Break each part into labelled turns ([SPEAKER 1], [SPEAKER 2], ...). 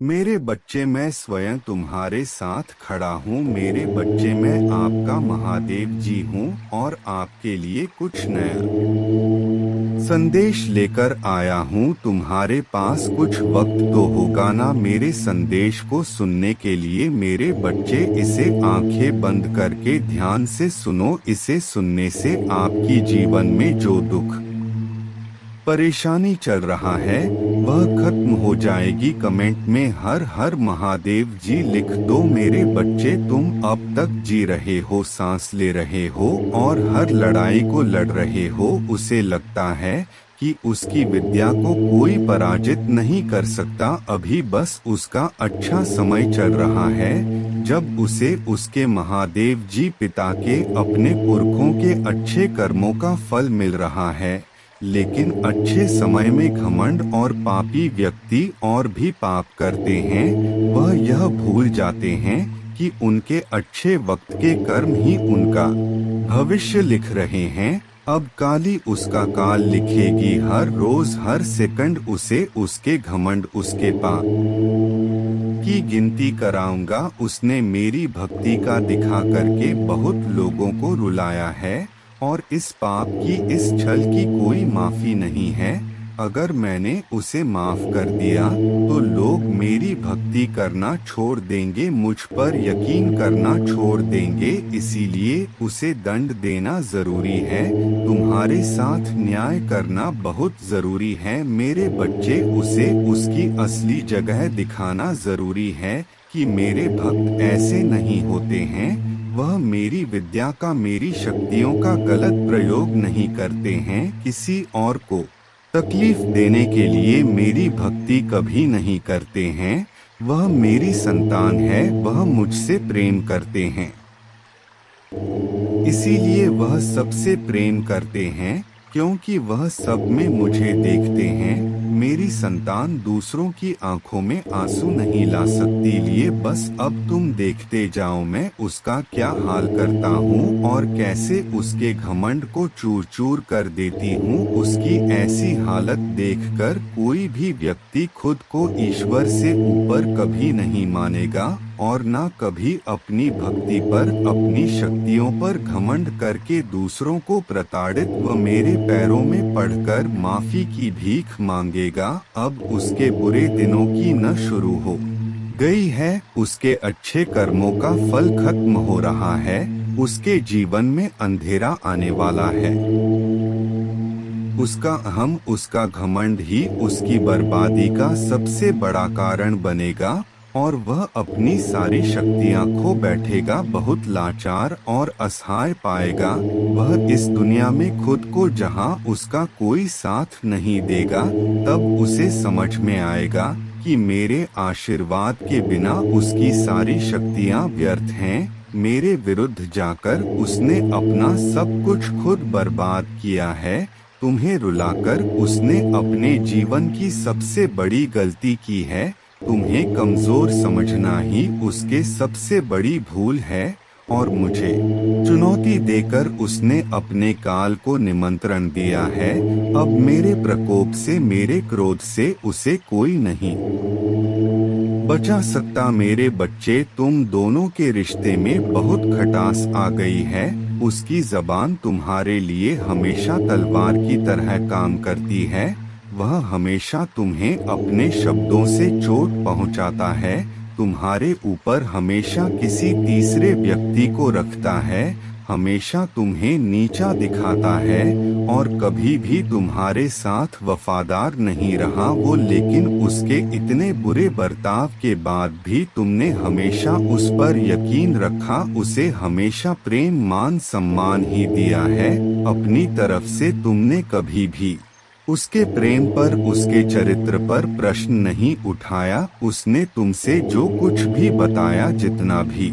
[SPEAKER 1] मेरे बच्चे, मैं स्वयं तुम्हारे साथ खड़ा हूँ। मेरे बच्चे, मैं आपका महादेव जी हूँ और आपके लिए कुछ नया संदेश लेकर आया हूँ। तुम्हारे पास कुछ वक्त तो होगा ना मेरे संदेश को सुनने के लिए। मेरे बच्चे, इसे आंखें बंद करके ध्यान से सुनो। इसे सुनने से आपकी जीवन में जो दुख परेशानी चल रहा है वह खत्म हो जाएगी। कमेंट में हर हर महादेव जी लिख दो। मेरे बच्चे, तुम अब तक जी रहे हो, सांस ले रहे हो और हर लड़ाई को लड़ रहे हो। उसे लगता है कि उसकी विद्या को कोई पराजित नहीं कर सकता। अभी बस उसका अच्छा समय चल रहा है, जब उसे उसके महादेव जी पिता के, अपने पुरखों के अच्छे कर्मों का फल मिल रहा है। लेकिन अच्छे समय में घमंड और पापी व्यक्ति और भी पाप करते हैं। वह यह भूल जाते हैं कि उनके अच्छे वक्त के कर्म ही उनका भविष्य लिख रहे हैं। अब काली उसका काल लिखेगी। हर रोज हर सेकंड उसे उसके घमंड, उसके पाप की गिनती कराऊंगा। उसने मेरी भक्ति का दिखा करके बहुत लोगों को रुलाया है और इस पाप की, इस छल की कोई माफी नहीं है। अगर मैंने उसे माफ कर दिया तो लोग मेरी भक्ति करना छोड़ देंगे, मुझ पर यकीन करना छोड़ देंगे। इसीलिए उसे दंड देना जरूरी है। तुम्हारे साथ न्याय करना बहुत जरूरी है। मेरे बच्चे, उसे उसकी असली जगह दिखाना जरूरी है कि मेरे भक्त ऐसे नहीं होते हैं। वह मेरी विद्या का, मेरी शक्तियों का गलत प्रयोग नहीं करते हैं। किसी और को तकलीफ देने के लिए मेरी भक्ति कभी नहीं करते हैं। वह मेरी संतान है, वह मुझसे प्रेम करते हैं, इसीलिए वह सबसे प्रेम करते हैं, क्योंकि वह सब में मुझे देखते हैं। मेरी संतान दूसरों की आंखों में आंसू नहीं ला सकती। लिए बस अब तुम देखते जाओ मैं उसका क्या हाल करता हूँ और कैसे उसके घमंड को चूर चूर कर देती हूँ। उसकी ऐसी हालत देखकर कोई भी व्यक्ति खुद को ईश्वर से ऊपर कभी नहीं मानेगा और ना कभी अपनी भक्ति पर, अपनी शक्तियों पर घमंड करके दूसरों को प्रताड़ित व मेरे पैरों में पड़कर माफी की भीख मांगेगा। अब उसके बुरे दिनों की न शुरू हो गई है। उसके अच्छे कर्मों का फल खत्म हो रहा है। उसके जीवन में अंधेरा आने वाला है। उसका अहम, उसका घमंड ही उसकी बर्बादी का सबसे बड़ा कारण बनेगा और वह अपनी सारी शक्तियां खो बैठेगा। बहुत लाचार और असहाय पाएगा वह इस दुनिया में खुद को, जहां उसका कोई साथ नहीं देगा। तब उसे समझ में आएगा कि मेरे आशीर्वाद के बिना उसकी सारी शक्तियां व्यर्थ हैं। मेरे विरुद्ध जाकर उसने अपना सब कुछ खुद बर्बाद किया है। तुम्हें रुलाकर उसने अपने जीवन की सबसे बड़ी गलती की है। तुम्हें कमजोर समझना ही उसके सबसे बड़ी भूल है और मुझे चुनौती देकर उसने अपने काल को निमंत्रण दिया है। अब मेरे प्रकोप से, मेरे क्रोध से उसे कोई नहीं बचा सकता। मेरे बच्चे, तुम दोनों के रिश्ते में बहुत खटास आ गई है। उसकी जबान तुम्हारे लिए हमेशा तलवार की तरह काम करती है। वह हमेशा तुम्हें अपने शब्दों से चोट पहुंचाता है। तुम्हारे ऊपर हमेशा किसी तीसरे व्यक्ति को रखता है, हमेशा तुम्हें नीचा दिखाता है और कभी भी तुम्हारे साथ वफादार नहीं रहा वो। लेकिन उसके इतने बुरे बर्ताव के बाद भी तुमने हमेशा उस पर यकीन रखा। उसे हमेशा प्रेम, मान, सम्मान ही दिया है। अपनी तरफ से तुमने कभी भी उसके प्रेम पर, उसके चरित्र पर प्रश्न नहीं उठाया। उसने तुमसे जो कुछ भी बताया, जितना भी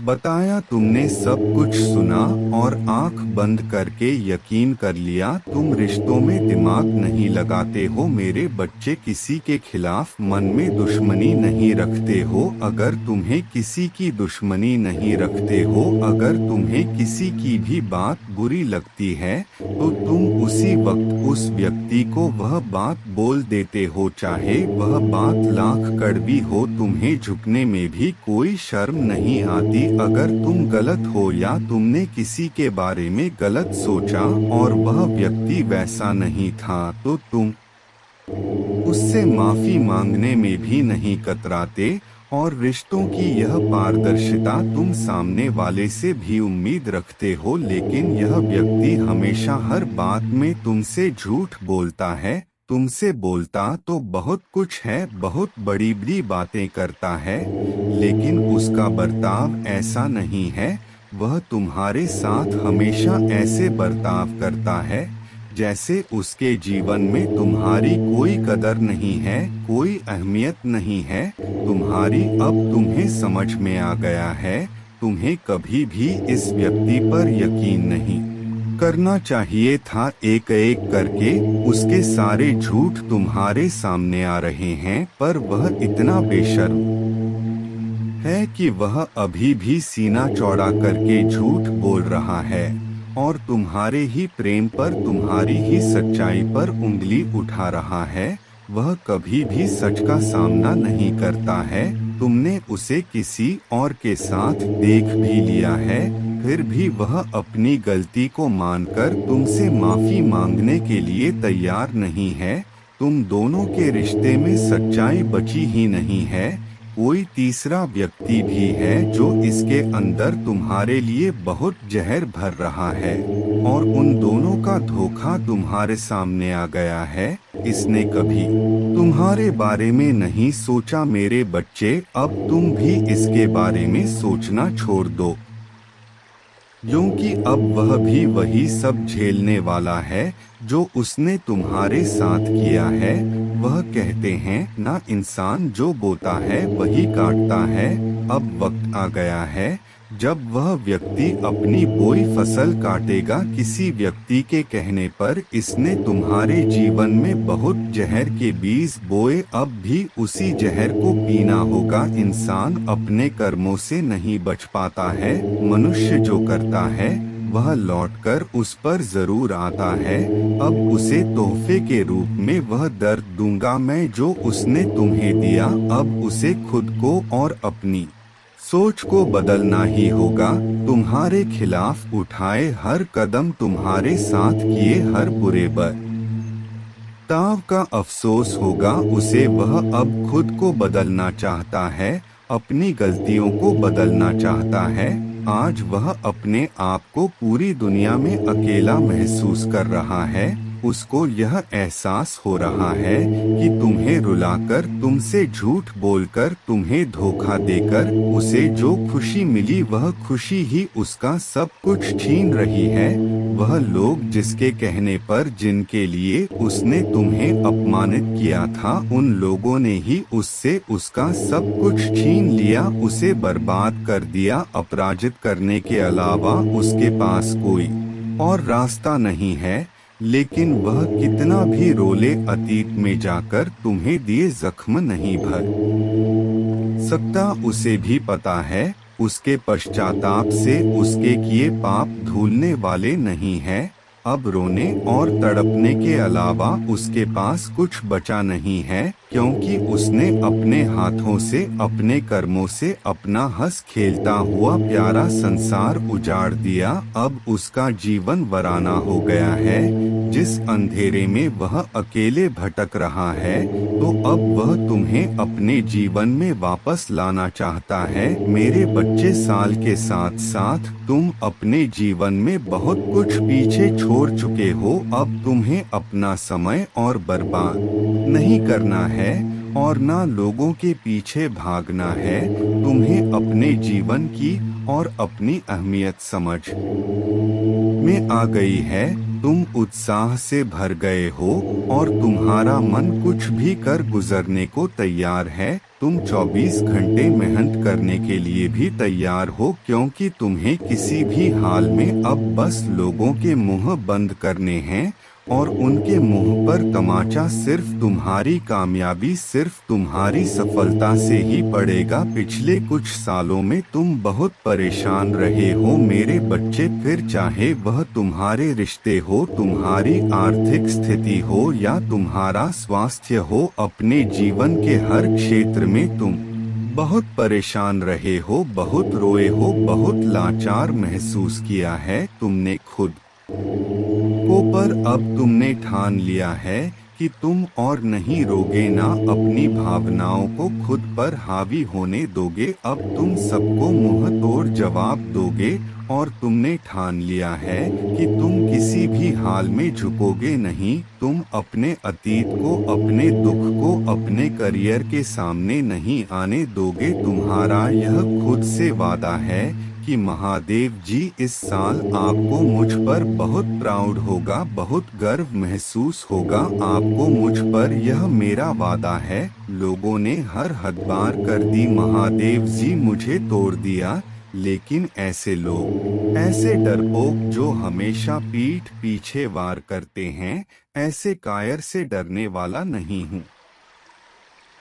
[SPEAKER 1] बताया तुमने सब कुछ सुना और आंख बंद करके यकीन कर लिया। तुम रिश्तों में दिमाग नहीं लगाते हो मेरे बच्चे, किसी के खिलाफ मन में दुश्मनी नहीं रखते हो। अगर तुम्हें किसी की दुश्मनी नहीं रखते हो, अगर तुम्हें किसी की भी बात बुरी लगती है तो तुम उसी वक्त उस व्यक्ति को वह बात बोल देते हो, चाहे वह बात लाख कड़वी हो। तुम्हें झुकने में भी कोई शर्म नहीं आती। अगर तुम गलत हो या तुमने किसी के बारे में गलत सोचा और वह व्यक्ति वैसा नहीं था तो तुम उससे माफी मांगने में भी नहीं कतराते। और रिश्तों की यह पारदर्शिता तुम सामने वाले से भी उम्मीद रखते हो, लेकिन यह व्यक्ति हमेशा हर बात में तुमसे झूठ बोलता है। तुमसे बोलता तो बहुत कुछ है, बहुत बड़ी बड़ी बातें करता है, लेकिन उसका बर्ताव ऐसा नहीं है। वह तुम्हारे साथ हमेशा ऐसे बर्ताव करता है जैसे उसके जीवन में तुम्हारी कोई कदर नहीं है, कोई अहमियत नहीं है। तुम्हें समझ में आ गया है, तुम्हें कभी भी इस व्यक्ति पर यकीन नहीं करना चाहिए था। एक एक करके उसके सारे झूठ तुम्हारे सामने आ रहे हैं, पर वह इतना बेशर्म है कि वह अभी भी सीना चौड़ा करके झूठ बोल रहा है और तुम्हारे ही प्रेम पर, तुम्हारी ही सच्चाई पर उंगली उठा रहा है। वह कभी भी सच का सामना नहीं करता है। तुमने उसे किसी और के साथ देख भी लिया है, फिर भी वह अपनी गलती को मानकर तुमसे माफी मांगने के लिए तैयार नहीं है। तुम दोनों के रिश्ते में सच्चाई बची ही नहीं है। कोई तीसरा व्यक्ति भी है जो इसके अंदर तुम्हारे लिए बहुत जहर भर रहा है और उन दोनों का धोखा तुम्हारे सामने आ गया है। इसने कभी तुम्हारे बारे में नहीं सोचा मेरे बच्चे, अब तुम भी इसके बारे में सोचना छोड़ दो, क्योंकि अब वह भी वही सब झेलने वाला है जो उसने तुम्हारे साथ किया है। वह कहते हैं ना, इंसान जो बोता है वही काटता है। अब वक्त आ गया है जब वह व्यक्ति अपनी बोई फसल काटेगा। किसी व्यक्ति के कहने पर इसने तुम्हारे जीवन में बहुत जहर के बीज बोए, अब भी उसी जहर को पीना होगा। इंसान अपने कर्मों से नहीं बच पाता है। मनुष्य जो करता है वह लौटकर उस पर जरूर आता है। अब उसे तोहफे के रूप में वह दर्द दूंगा मैं जो उसने तुम्हें दिया। अब उसे खुद को और अपनी सोच को बदलना ही होगा। तुम्हारे खिलाफ उठाए हर कदम, तुम्हारे साथ किए हर बुरे बर्ताव का अफसोस होगा उसे। वह अब खुद को बदलना चाहता है, अपनी गलतियों को बदलना चाहता है। आज वह अपने आप को पूरी दुनिया में अकेला महसूस कर रहा है। उसको यह एहसास हो रहा है कि तुम्हें रुलाकर, तुमसे झूठ बोलकर, तुम्हें धोखा देकर उसे जो खुशी मिली वह खुशी ही उसका सब कुछ छीन रही है। वह लोग जिसके कहने पर, जिनके लिए उसने तुम्हें अपमानित किया था, उन लोगों ने ही उससे उसका सब कुछ छीन लिया, उसे बर्बाद कर दिया। अपराजित करने के अलावा उसके पास कोई और रास्ता नहीं है। लेकिन वह कितना भी रोले, अतीत में जाकर तुम्हें दिए जख्म नहीं भर सकता। उसे भी पता है उसके पश्चाताप से उसके किए पाप धुलने वाले नहीं है। अब रोने और तड़पने के अलावा उसके पास कुछ बचा नहीं है, क्योंकि उसने अपने हाथों से, अपने कर्मों से अपना हंस खेलता हुआ प्यारा संसार उजाड़ दिया। अब उसका जीवन वीराना हो गया है। जिस अंधेरे में वह अकेले भटक रहा है, तो अब वह तुम्हें अपने जीवन में वापस लाना चाहता है। मेरे बच्चे, साल के साथ साथ तुम अपने जीवन में बहुत कुछ पीछे छोड़ चुके हो। अब तुम्हें अपना समय और बर्बाद नहीं करना है और ना लोगों के पीछे भागना है। तुम्हें अपने जीवन की और अपनी अहमियत समझ में आ गई है। तुम उत्साह से भर गए हो और तुम्हारा मन कुछ भी कर गुजरने को तैयार है। तुम 24 घंटे मेहनत करने के लिए भी तैयार हो, क्योंकि तुम्हें किसी भी हाल में अब बस लोगों के मुंह बंद करने हैं और उनके मुंह पर तमाचा सिर्फ तुम्हारी कामयाबी, सिर्फ तुम्हारी सफलता से ही पड़ेगा। पिछले कुछ सालों में तुम बहुत परेशान रहे हो मेरे बच्चे, फिर चाहे वह तुम्हारे रिश्ते हो, तुम्हारी आर्थिक स्थिति हो या तुम्हारा स्वास्थ्य हो, अपने जीवन के हर क्षेत्र में तुम बहुत परेशान रहे हो, बहुत रोए हो, बहुत लाचार महसूस किया है तुमने खुद को, पर अब तुमने ठान लिया है कि तुम और नहीं रोगे, ना अपनी भावनाओं को खुद पर हावी होने दोगे। अब तुम सबको मुंह तोड़ जवाब दोगे और तुमने ठान लिया है कि तुम किसी भी हाल में झुकोगे नहीं। तुम अपने अतीत को, अपने दुख को अपने करियर के सामने नहीं आने दोगे। तुम्हारा यह खुद से वादा है कि महादेव जी इस साल आपको मुझ पर बहुत प्राउड होगा, बहुत गर्व महसूस होगा आपको मुझ पर, यह मेरा वादा है। लोगों ने हर हद पार कर दी, महादेव जी मुझे तोड़ दिया, लेकिन ऐसे लोग, ऐसे डरपोक जो हमेशा पीठ पीछे वार करते हैं, ऐसे कायर से डरने वाला नहीं हूँ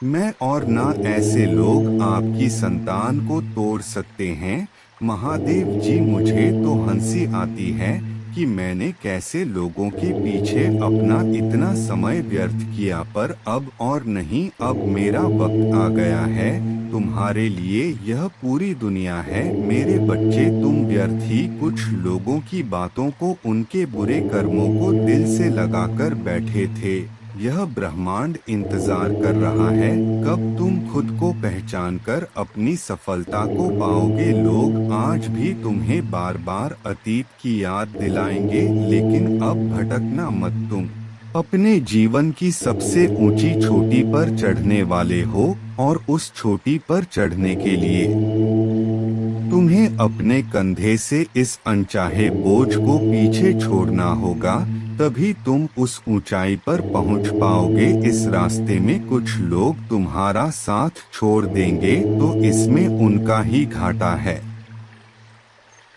[SPEAKER 1] मैं, और ना ऐसे लोग आपकी संतान को तोड़ सकते हैं। महादेव जी मुझे तो हंसी आती है कि मैंने कैसे लोगों के पीछे अपना इतना समय व्यर्थ किया, पर अब और नहीं, अब मेरा वक्त आ गया है। तुम्हारे लिए यह पूरी दुनिया है मेरे बच्चे। तुम व्यर्थ ही कुछ लोगों की बातों को, उनके बुरे कर्मों को दिल से लगाकर बैठे थे। यह ब्रह्मांड इंतजार कर रहा है कब तुम खुद को पहचान कर अपनी सफलता को पाओगे। लोग आज भी तुम्हें बार बार अतीत की याद दिलाएंगे, लेकिन अब भटकना मत। तुम अपने जीवन की सबसे ऊंची चोटी पर चढ़ने वाले हो और उस चोटी पर चढ़ने के लिए तुम्हें अपने कंधे से इस अनचाहे बोझ को पीछे छोड़ना होगा, तभी तुम उस ऊंचाई पर पहुंच पाओगे। इस रास्ते में कुछ लोग तुम्हारा साथ छोड़ देंगे तो इसमें उनका ही घाटा है।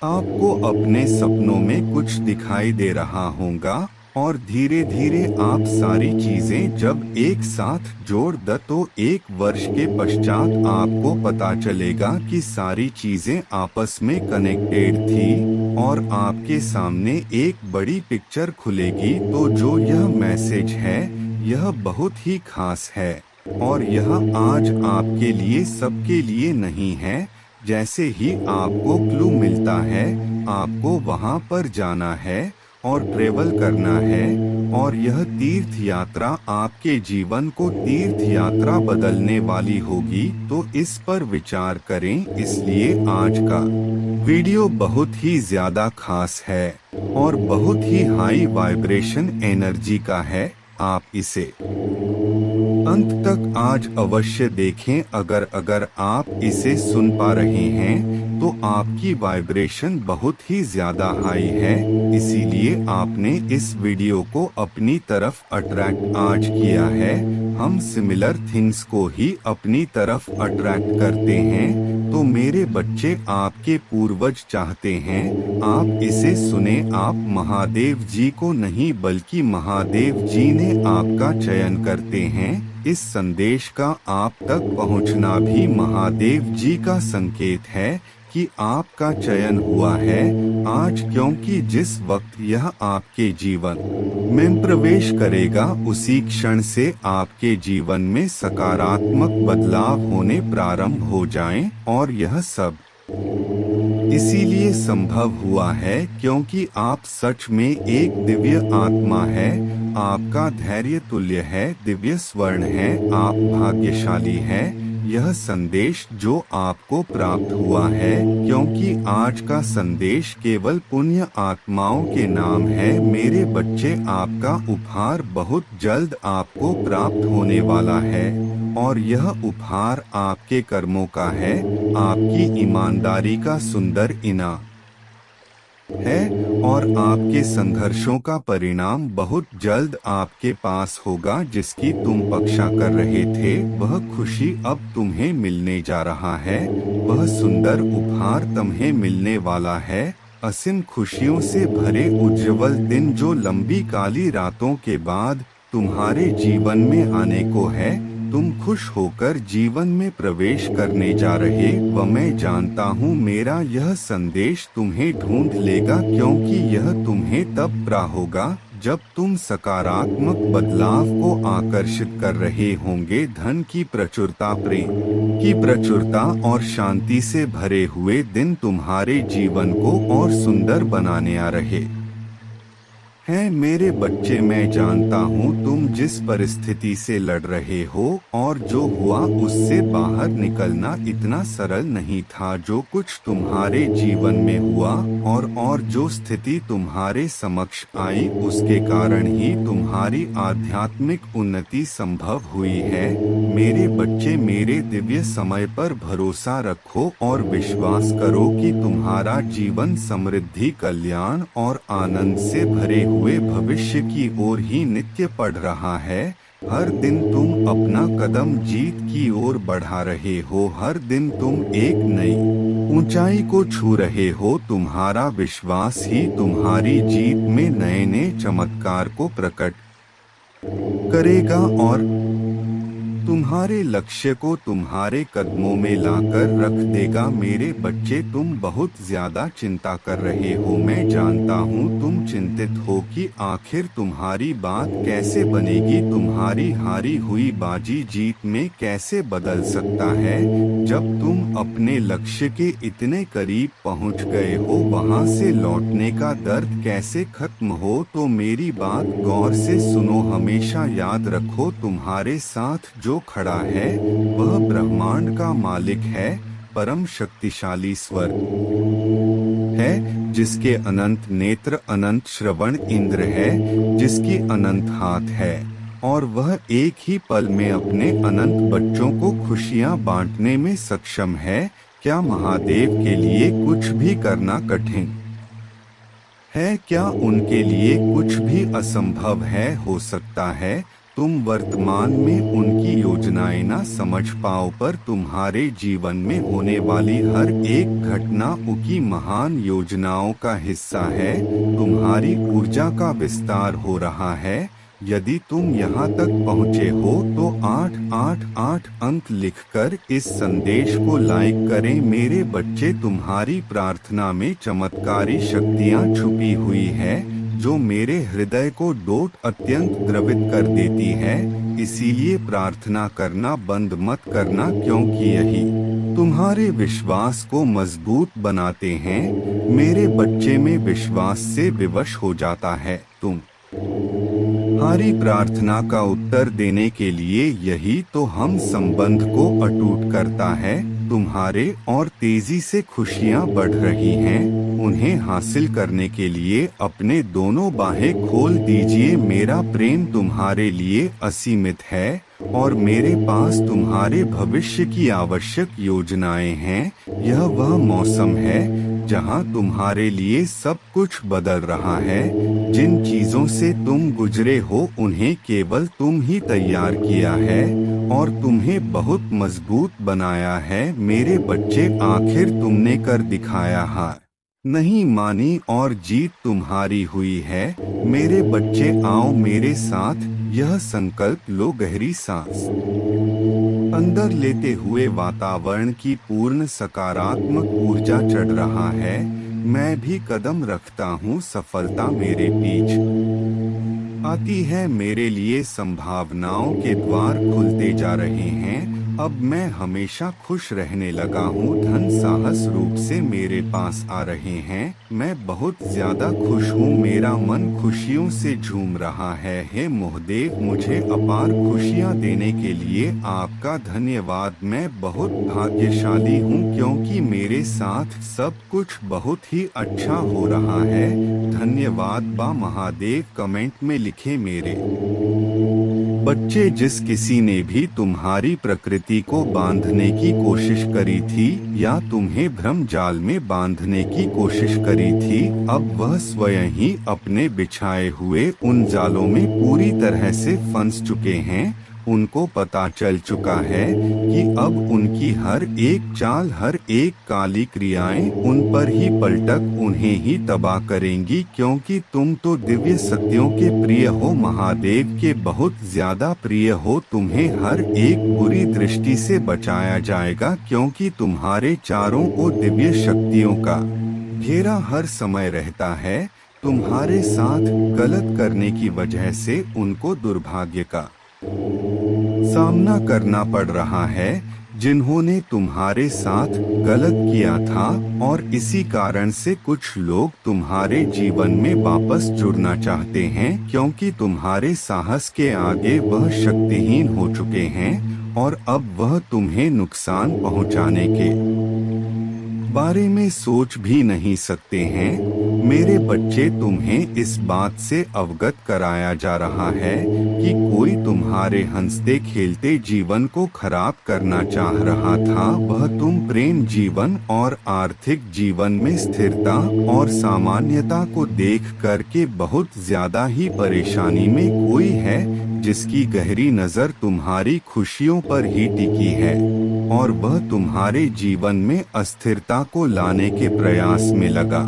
[SPEAKER 1] आपको अपने सपनों में कुछ दिखाई दे रहा होगा और धीरे धीरे आप सारी चीजें जब एक साथ जोड़ द तो 1 वर्ष के पश्चात आपको पता चलेगा कि सारी चीजें आपस में कनेक्टेड थी और आपके सामने एक बड़ी पिक्चर खुलेगी। तो जो यह मैसेज है यह बहुत ही खास है और यह आज आपके लिए, सबके लिए नहीं है। जैसे ही आपको क्लू मिलता है आपको वहां पर जाना है और ट्रेवल करना है, और यह तीर्थ यात्रा आपके जीवन को तीर्थ यात्रा बदलने वाली होगी। तो इस पर विचार करें। इसलिए आज का वीडियो बहुत ही ज्यादा खास है और बहुत ही हाई वाइब्रेशन एनर्जी का है। आप इसे अंत तक आज अवश्य देखें। अगर आप इसे सुन पा रहे हैं तो आपकी वाइब्रेशन बहुत ही ज्यादा हाई है, इसीलिए आपने इस वीडियो को अपनी तरफ अट्रैक्ट आज किया है। हम सिमिलर थिंग्स को ही अपनी तरफ अट्रैक्ट करते हैं। तो मेरे बच्चे, आपके पूर्वज चाहते हैं आप इसे सुने। आप महादेव जी को नहीं बल्कि महादेव जी ने आपका चयन करते हैं। इस संदेश का आप तक पहुंचना भी महादेव जी का संकेत है कि आपका चयन हुआ है आज, क्योंकि जिस वक्त यह आपके जीवन में प्रवेश करेगा उसी क्षण से आपके जीवन में सकारात्मक बदलाव होने प्रारंभ हो जाएं। और यह सब इसीलिए संभव हुआ है क्योंकि आप सच में एक दिव्य आत्मा है। आपका धैर्य तुल्य है, दिव्य स्वर्ण है, आप भाग्यशाली हैं। यह संदेश जो आपको प्राप्त हुआ है, क्योंकि आज का संदेश केवल पुण्य आत्माओं के नाम है। मेरे बच्चे, आपका उपहार बहुत जल्द आपको प्राप्त होने वाला है और यह उपहार आपके कर्मों का है, आपकी ईमानदारी का सुंदर इनाम। है और आपके संघर्षों का परिणाम बहुत जल्द आपके पास होगा। जिसकी तुम पक्षा कर रहे थे वह खुशी अब तुम्हें मिलने जा रहा है। वह सुंदर उपहार तुम्हें मिलने वाला है। असीम खुशियों से भरे उज्ज्वल दिन जो लंबी काली रातों के बाद तुम्हारे जीवन में आने को है। तुम खुश होकर जीवन में प्रवेश करने जा रहे व मैं जानता हूँ मेरा यह संदेश तुम्हें ढूंढ लेगा, क्योंकि यह तुम्हें तब प्राप्त होगा जब तुम सकारात्मक बदलाव को आकर्षित कर रहे होंगे। धन की प्रचुरता, प्रेम की प्रचुरता और शांति से भरे हुए दिन तुम्हारे जीवन को और सुंदर बनाने आ रहे हैं। मेरे बच्चे, मैं जानता हूँ तुम जिस परिस्थिति से लड़ रहे हो और जो हुआ उससे बाहर निकलना इतना सरल नहीं था। जो कुछ तुम्हारे जीवन में हुआ और जो स्थिति तुम्हारे समक्ष आई उसके कारण ही तुम्हारी आध्यात्मिक उन्नति संभव हुई है। मेरे बच्चे, मेरे दिव्य समय पर भरोसा रखो और विश्वास करो कि तुम्हारा जीवन समृद्धि, कल्याण और आनंद से भरे हुए भविष्य की ओर ही नित्य बढ़ रहा है। हर दिन तुम अपना कदम जीत की ओर बढ़ा रहे हो। हर दिन तुम एक नई ऊंचाई को छू रहे हो। तुम्हारा विश्वास ही तुम्हारी जीत में नए नए चमत्कार को प्रकट करेगा और तुम्हारे लक्ष्य को तुम्हारे कदमों में लाकर रख देगा। मेरे बच्चे, तुम बहुत ज्यादा चिंता कर रहे हो। मैं जानता हूँ तुम चिंतित हो कि आखिर तुम्हारी बात कैसे बनेगी। तुम्हारी हारी हुई बाजी जीत में कैसे बदल सकता है। जब तुम अपने लक्ष्य के इतने करीब पहुँच गए हो, वहाँ से लौटने का दर्द कैसे खत्म हो। तो मेरी बात गौर से सुनो। हमेशा याद रखो तुम्हारे साथ जो खड़ा है वह ब्रह्मांड का मालिक है, परम शक्तिशाली स्वर है, जिसके अनंत नेत्र, अनंत श्रवण इंद्र है, जिसकी अनंत हाथ है और वह एक ही पल में अपने अनंत बच्चों को खुशियां बांटने में सक्षम है। क्या महादेव के लिए कुछ भी करना कठिन है? क्या उनके लिए कुछ भी असंभव है? हो सकता है तुम वर्तमान में उनकी योजनाएं ना समझ पाओ, पर तुम्हारे जीवन में होने वाली हर एक घटना उनकी महान योजनाओं का हिस्सा है। तुम्हारी ऊर्जा का विस्तार हो रहा है। यदि तुम यहाँ तक पहुँचे हो तो 888 अंक लिखकर इस संदेश को लाइक करें। मेरे बच्चे, तुम्हारी प्रार्थना में चमत्कारी शक्तियाँ छुपी हुई है जो मेरे हृदय को अत्यंत द्रवित कर देती है। इसीलिए प्रार्थना करना बंद मत करना, क्योंकि यही तुम्हारे विश्वास को मजबूत बनाते हैं। मेरे बच्चे में विश्वास से विवश हो जाता है। तुम्हारी प्रार्थना का उत्तर देने के लिए यही तो हम संबंध को अटूट करता है। तुम्हारे और तेजी से खुशियां बढ़ रही हैं। उन्हें हासिल करने के लिए अपने दोनों बाहें खोल दीजिए। मेरा प्रेम तुम्हारे लिए असीमित है और मेरे पास तुम्हारे भविष्य की आवश्यक योजनाएं हैं। यह वह मौसम है जहां तुम्हारे लिए सब कुछ बदल रहा है। जिन चीजों से तुम गुजरे हो उन्हें केवल तुम ही तैयार किया है और तुम्हें बहुत मजबूत बनाया है। मेरे बच्चे, आखिर तुमने कर दिखाया। हार नहीं मानी और जीत तुम्हारी हुई है। मेरे बच्चे, आओ मेरे साथ यह संकल्प लो। गहरी सांस अंदर लेते हुए वातावरण की पूर्ण सकारात्मक ऊर्जा चढ़ रहा है। मैं भी कदम रखता हूँ। सफलता मेरे पीछे आती है। मेरे लिए संभावनाओं के द्वार खुलते जा रहे हैं। अब मैं हमेशा खुश रहने लगा हूँ। धन साहस रूप से मेरे पास आ रहे हैं। मैं बहुत ज्यादा खुश हूँ। मेरा मन खुशियों से झूम रहा है। हे महादेव, मुझे अपार खुशियाँ देने के लिए आपका धन्यवाद। मैं बहुत भाग्यशाली हूँ क्योंकि मेरे साथ सब कुछ बहुत ही अच्छा हो रहा है। धन्यवाद बा महादेव। कमेंट में लिखे मेरे बच्चे, जिस किसी ने भी तुम्हारी प्रकृति को बांधने की कोशिश करी थी या तुम्हें भ्रम जाल में बांधने की कोशिश करी थी, अब वह स्वयं ही अपने बिछाए हुए उन जालों में पूरी तरह से फंस चुके हैं। उनको पता चल चुका है कि अब उनकी हर एक चाल, हर एक काली क्रियाएं उन पर ही पलटक उन्हें ही तबाह करेंगी, क्योंकि तुम तो दिव्य सत्यों के प्रिय हो, महादेव के बहुत ज्यादा प्रिय हो। तुम्हें हर एक बुरी दृष्टि से बचाया जाएगा, क्योंकि तुम्हारे चारों ओर दिव्य शक्तियों का घेरा हर समय रहता है। तुम्हारे साथ गलत करने की वजह से उनको दुर्भाग्य का सामना करना पड़ रहा है, जिन्होंने तुम्हारे साथ गलत किया था, और इसी कारण से कुछ लोग तुम्हारे जीवन में वापस जुड़ना चाहते हैं, क्योंकि तुम्हारे साहस के आगे वह शक्तिहीन हो चुके हैं और अब वह तुम्हें नुकसान पहुंचाने के बारे में सोच भी नहीं सकते हैं। मेरे बच्चे, तुम्हें इस बात से अवगत कराया जा रहा है कि कोई तुम्हारे हंसते खेलते जीवन को खराब करना चाह रहा था। वह तुम प्रेम जीवन और आर्थिक जीवन में स्थिरता और सामान्यता को देख करके बहुत ज्यादा ही परेशानी में कोई है, जिसकी गहरी नजर तुम्हारी खुशियों पर ही टिकी है, और वह तुम्हारे जीवन में अस्थिरता को लाने के प्रयास में लगा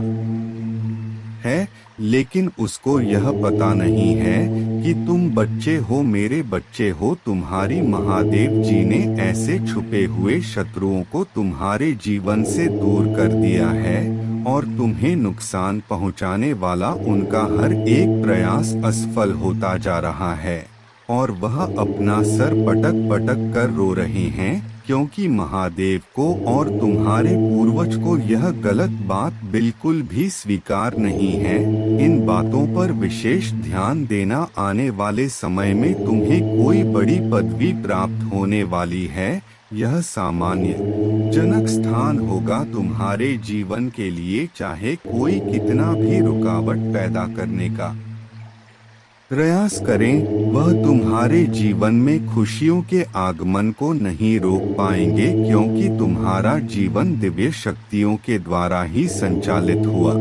[SPEAKER 1] है, लेकिन उसको यह पता नहीं है कि तुम बच्चे हो, मेरे बच्चे हो। तुम्हारी महादेव जी ने ऐसे छुपे हुए शत्रुओं को तुम्हारे जीवन से दूर कर दिया है, और तुम्हें नुकसान पहुंचाने वाला उनका हर एक प्रयास असफल होता जा रहा है, और वह अपना सर पटक पटक कर रो रहे हैं, क्योंकि महादेव को और तुम्हारे पूर्वज को यह गलत बात बिल्कुल भी स्वीकार नहीं है। इन बातों पर विशेष ध्यान देना, आने वाले समय में तुम्हें कोई बड़ी पदवी प्राप्त होने वाली है। यह सामान्य जनक स्थान होगा तुम्हारे जीवन के लिए, चाहे कोई कितना भी रुकावट पैदा करने का प्रयास करें, वह तुम्हारे जीवन में खुशियों के आगमन को नहीं रोक पाएंगे, क्योंकि तुम्हारा जीवन दिव्य शक्तियों के द्वारा ही संचालित हुआ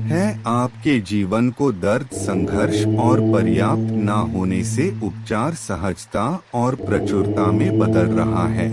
[SPEAKER 1] है। आपके जीवन को दर्द, संघर्ष और पर्याप्त न होने से उपचार सहजता और प्रचुरता में बदल रहा है।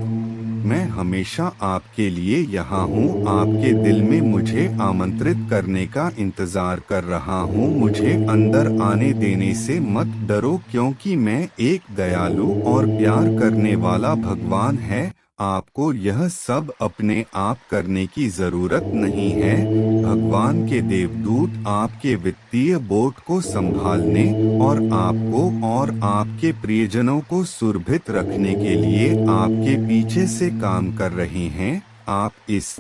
[SPEAKER 1] मैं हमेशा आपके लिए यहाँ हूँ, आपके दिल में मुझे आमंत्रित करने का इंतजार कर रहा हूँ। मुझे अंदर आने देने से मत डरो, क्योंकि मैं एक दयालु और प्यार करने वाला भगवान है। आपको यह सब अपने आप करने की जरूरत नहीं है। भगवान के देवदूत आपके वित्तीय बोझ को संभालने और आपको और आपके प्रियजनों को सुरक्षित रखने के लिए आपके पीछे से काम कर रहे हैं। आप इस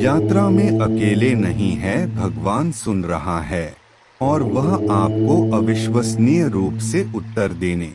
[SPEAKER 1] यात्रा में अकेले नहीं हैं, भगवान सुन रहा है और वह आपको अविश्वसनीय रूप से उत्तर देने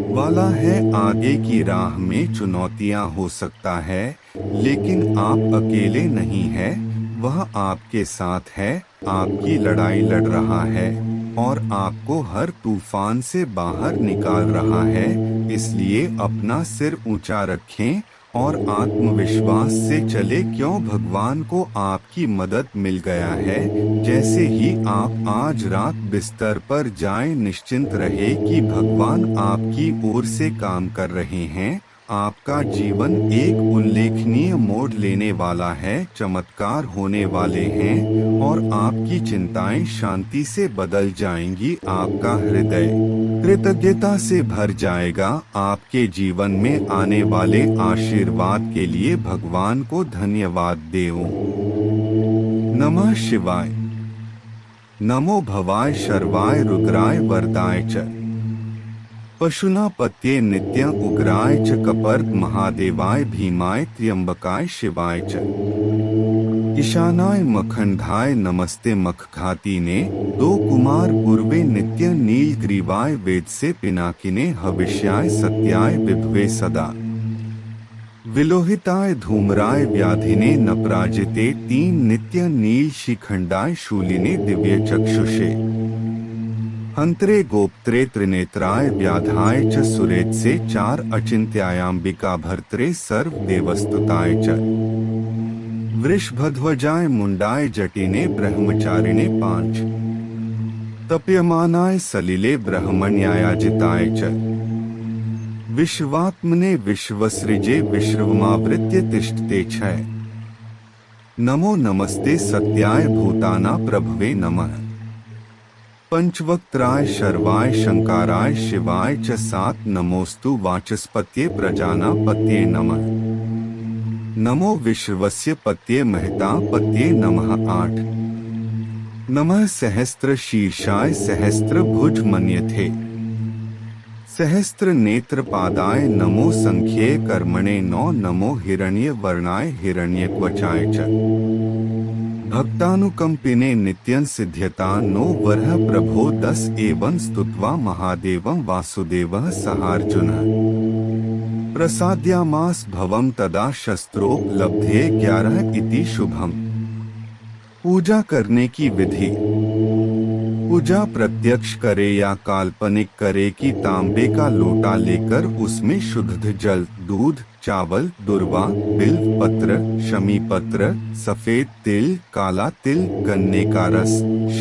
[SPEAKER 1] वाला है। आगे की राह में चुनौतियां हो सकता है, लेकिन आप अकेले नहीं हैं, वह आपके साथ है, आपकी लड़ाई लड़ रहा है और आपको हर तूफान से बाहर निकाल रहा है। इसलिए अपना सिर ऊंचा रखें और आत्मविश्वास से चले, क्यों भगवान को आपकी मदद मिल गया है। जैसे ही आप आज रात बिस्तर पर जाएं, निश्चिंत रहे कि भगवान आपकी ओर से काम कर रहे हैं। आपका जीवन एक उल्लेखनीय मोड़ लेने वाला है, चमत्कार होने वाले हैं और आपकी चिंताएं शांति से बदल जाएंगी। आपका हृदय कृतज्ञता से भर जाएगा। आपके जीवन में आने वाले आशीर्वाद के लिए भगवान को धन्यवाद देओ। नमः शिवाय। नमो भवाय शर्वाय रुद्राय वरदाय च पशुना पत्ये नित्य उग्राय च कपर्द महादेवाय भीमाय त्र्यंबकाय शिवाय च ईशानाय मखंडाय नमस्ते मखघाती ने दो कुमार पूर्वे नित्य नीलग्रीवाय वेद से पिनाकिने हविष्याय सत्याय विभवे सदा विलोहिताय धूम्राय व्याधिने नपराजिते तीन नित्य नील शिखंडाय शूलिने दिव्य चक्षुषे हंत्रे गोप्त्रे त्रिनेत्राय व्याधाय च सुरेत्से चार अचिंत्यायाम्बिका भर्त्रे सर्व देवस्तुताय च वृषभध्वजाय मुंडाय जटिने ब्रह्मचारिणे पांच तप्यमानाय सलिले ब्रह्मण्यायाजिताय च विश्वात्मने विश्वसृजे विश्वमावृत्य तिष्ठते छय नमो नमस्ते सत्याय भूताना प्रभवे नमः पंचवक्त्राय शर्वाय शंकाराय शिवाय च सात नमोस्तु वाचस्पत्ये प्रजानापत्ये नमः नमो विश्वस्य पत्ये महता पत्ये नमः आठ नमः सहस्त्र शीर्षाय सहस्त्र भुज मन्यथे सहस्त्र नेत्र पादाय नमो संख्ये कर्मणे नौ नमो हिरण्य वर्णाय हिरण्य क्वचाय च भक्तानुकंपिने नित्यं सिद्ध्यता नो वरः प्रभो दस एवं स्तुत्वा महादेवं वासुदेवः सहार्जुनः प्रसाद्यामास भवं तदा शस्त्रोपलब्धे 11 इति शुभम। पूजा करने की विधि। पूजा प्रत्यक्ष करे या काल्पनिक करे कि तांबे का लोटा लेकर उसमें शुद्ध जल, दूध, चावल, दुर्वा, बिल्व पत्र, शमी पत्र, सफेद तिल, काला तिल, गन्ने का रस,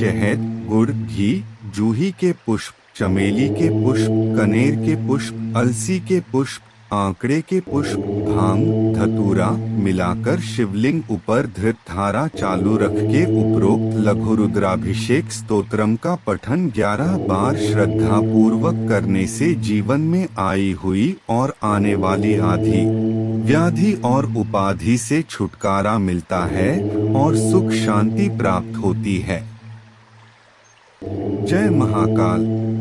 [SPEAKER 1] शहद, गुड़, घी, जूही के पुष्प, चमेली के पुष्प, कनेर के पुष्प, अलसी के पुष्प, आंकड़े के पुष्प, भांग, धतूरा मिलाकर शिवलिंग ऊपर धृत धारा चालू रख के उपरोक्त लघु रुद्राभिषेक स्तोत्रम का पठन 11 बार श्रद्धा पूर्वक करने से जीवन में आई हुई और आने वाली आदि व्याधि और उपाधि से छुटकारा मिलता है और सुख शांति प्राप्त होती है। जय महाकाल।